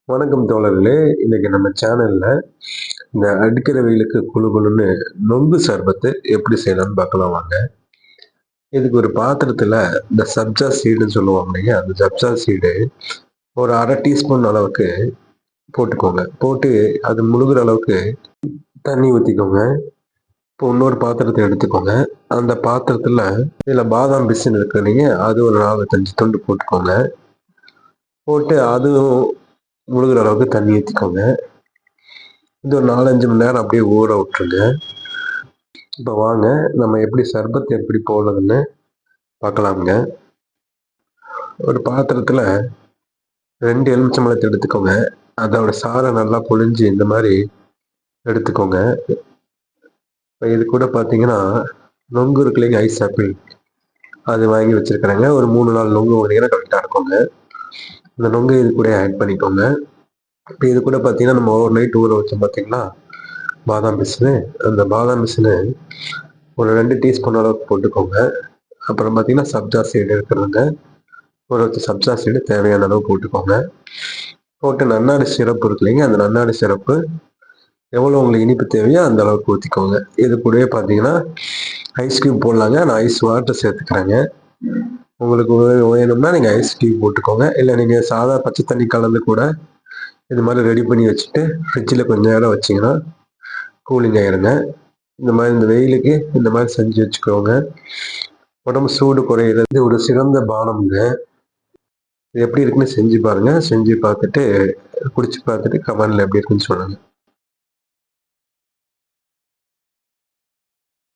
வணக்கம் தோழர்களே. இன்னைக்கு நம்ம சேனல்ல இந்த அடிக்கிற வெயிலுக்கு குளு குளுன்னு நொங்கு சர்பத்து எப்படி செய்யலாம்னு பார்க்கலாம் வாங்க. இதுக்கு ஒரு பாத்திரத்துல இந்த சப்ஜா சீடுன்னு சொல்லுவாங்க இல்லையா, அந்த சப்ஜா சீடு ஒரு 1/2 டீஸ்பூன் அளவுக்கு போட்டுக்கோங்க. போட்டு அது முழுகிற அளவுக்கு தண்ணி ஊற்றிக்கோங்க. இப்போ இன்னொரு பாத்திரத்தை எடுத்துக்கோங்க. அந்த பாத்திரத்துல இதில் பாதாம் பிசின் இருக்கு இல்லைங்க, அது ஒரு 4-5 துண்டு போட்டுக்கோங்க. போட்டு அதுவும் முழுகிற அளவுக்கு தண்ணி ஊற்றிக்கோங்க. இது ஒரு 4-5 மணி நேரம் அப்படியே ஊற விட்டுருங்க. இப்போ வாங்க நம்ம எப்படி சர்பத் எப்படி போடுறதுன்னு பார்க்கலாமுங்க. ஒரு பாத்திரத்தில் 2 எலுமிச்சம்பழத்தை எடுத்துக்கோங்க. அதோட சாறை நல்லா பொழிஞ்சு இந்த மாதிரி எடுத்துக்கோங்க. இப்போ இது கூட பார்த்தீங்கன்னா நொங்கு இருக்கு இல்லைங்க, ஐஸ் ஆப்பிள், அது வாங்கி வச்சுருக்கிறேங்க. ஒரு 3-4 நொங்கு வாங்கினீங்கன்னா கரெக்டாக இருக்குங்க. இந்த நொங்கு இது கூட ஆட் பண்ணிக்கோங்க. இப்போ இது கூட பார்த்தீங்கன்னா நம்ம ஓவர் நைட் ஊற வச்சோம் பார்த்தீங்களா பாதாம் பிசினு, அந்த பாதாம் பிசினு ஒரு 2 டீஸ்பூன் அளவுக்கு போட்டுக்கோங்க. அப்புறம் பார்த்தீங்கன்னா சப்ஜா சீடு இருக்கிறதுங்க, ஒரு சப்ஜா சீடு தேவையான அளவு போட்டுக்கோங்க. போட்டு நன்னாரி சிரப்பு இருக்கு இல்லைங்க, அந்த நன்னாரி சிரப்பு எவ்வளோ உங்களுக்கு இனிப்பு தேவையோ அந்த அளவுக்கு ஊற்றிக்கோங்க. இது கூடவே பார்த்தீங்கன்னா ஐஸ் கியூப் போடலாங்க. நான் ஐஸ் வாட்டர் சேர்த்துக்கிறேங்க. உங்களுக்கு வேணும்னா நீங்கள் ஐஸ் கியூப் போட்டுக்கோங்க. இல்லை நீங்கள் சாதா பச்சை தண்ணி கலந்து கூட இது மாதிரி ரெடி பண்ணி வச்சுட்டு ஃப்ரிட்ஜில் கொஞ்சம் நேரம் வச்சிங்கன்னா கூலிங் ஆயிருங்க. இந்த மாதிரி இந்த வெயிலுக்கு இந்த மாதிரி செஞ்சு வச்சுக்கோங்க. உடம்பு சூடு குறையிறது ஒரு சிறந்த பானம்ங்க. இது எப்படி இருக்குன்னு செஞ்சு பாருங்க. செஞ்சு பார்த்துட்டு குடிச்சு பார்த்துட்டு கமெண்ட்ல எப்படி இருக்குன்னு சொல்லுங்க.